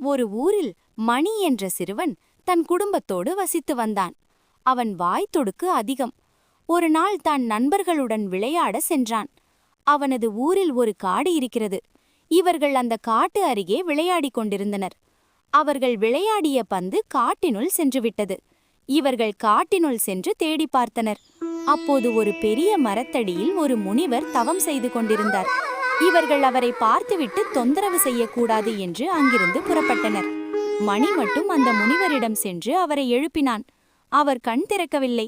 ஒரு ஊரில் மணி என்ற சிறுவன் தன் குடும்பத்தோடு வசித்து வந்தான். அவன் வாய் தொடுக்கு அதிகம். ஒரு நாள் தான் நண்பர்களுடன் விளையாட சென்றான். அவனது ஊரில் ஒரு காடு இருக்கிறது. இவர்கள் அந்த காட்டு அருகே விளையாடிக் கொண்டிருந்தனர். அவர்கள் விளையாடிய பந்து காட்டினுள் சென்றுவிட்டது. இவர்கள் காட்டினுள் சென்று தேடி பார்த்தனர். அப்போது ஒரு பெரிய மரத்தடியில் ஒரு முனிவர் தவம் செய்து கொண்டிருந்தார். இவர்கள் அவரை பார்த்துவிட்டு தொந்தரவு செய்யக்கூடாது என்று அங்கிருந்து புறப்பட்டனர். மணி மட்டும் அந்த முனிவரிடம் சென்று அவரை எழுப்பினான். அவர் கண் திறக்கவில்லை.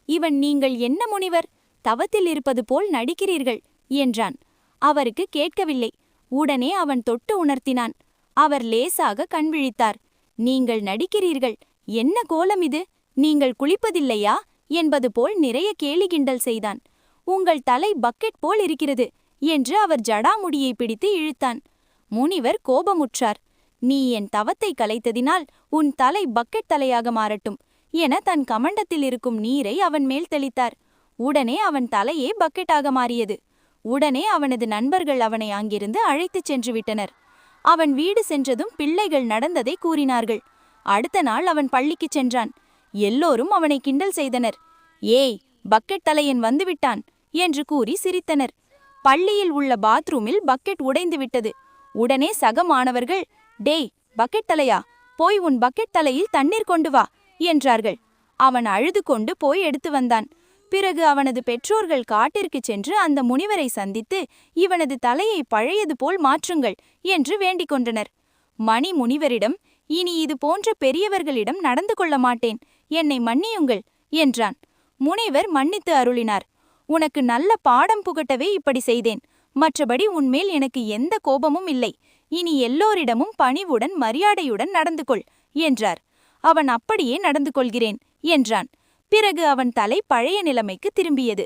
இவன், நீங்கள் என்ன முனிவர், தவத்தில் இருப்பது போல் நடிக்கிறீர்கள் என்றான். அவருக்கு கேட்கவில்லை. உடனே அவன் தொட்டு உணர்த்தினான். அவர் லேசாக கண் விழித்தார். நீங்கள் நடிக்கிறீர்கள், என்ன கோலம் இது, நீங்கள் குளிப்பதில்லையா என்பது போல் நிறைய கேலி கிண்டல் செய்தான். உங்கள் தலை பக்கெட் போல் இருக்கிறது என்று அவர் ஜடாமுடியை பிடித்து இழுத்தான். முனிவர் கோபமுற்றார். நீ என் தவத்தை கலைத்ததினால் உன் தலை பக்கெட் தலையாக மாறட்டும் என தன் கமண்டத்தில் இருக்கும் நீரை அவன் மேல் தெளித்தார். உடனே அவன் தலையே பக்கெட்டாக மாறியது. உடனே அவனது நண்பர்கள் அவனை அங்கிருந்து அழைத்துச் சென்று விட்டனர். அவன் வீடு சென்றதும் பிள்ளைகள் நடந்ததை கூறினார்கள். அடுத்த நாள் அவன் பள்ளிக்குச் சென்றான். எல்லோரும் அவனை கிண்டல் செய்தனர். ஏய், பக்கெட் தலையன் வந்துவிட்டான் என்று கூறி சிரித்தனர். பள்ளியில் உள்ள பாத்ரூமில் பக்கெட் உடைந்து விட்டது. உடனே சக மாணவர்கள், டேய் பக்கெட் தலையா, போய் உன் பக்கெட் தலையில் தண்ணீர் கொண்டு வா என்றார்கள். அவன் அழுது கொண்டு போய் எடுத்து வந்தான். பிறகு அவனது பெற்றோர்கள் காட்டிற்கு சென்று அந்த முனிவரை சந்தித்து இவனது தலையை பழையது போல் மாற்றுங்கள் என்று வேண்டிக் கொண்டனர். மணி முனிவரிடம், இனி இது போன்ற பெரியவர்களிடம் நடந்து கொள்ள மாட்டேன், என்னை மன்னியுங்கள் என்றான். முனிவர் மன்னித்து அருளினார். உனக்கு நல்ல பாடம் புகட்டவே இப்படி செய்தேன். மற்றபடி உன்மேல் எனக்கு எந்த கோபமும் இல்லை. இனி எல்லோரிடமும் பணிவுடன் மரியாதையுடன் நடந்து கொள் என்றார். அவன் அப்படியே நடந்து கொள்கிறேன் என்றான். பிறகு அவன் தலை பழைய நிலைமைக்கு திரும்பியது.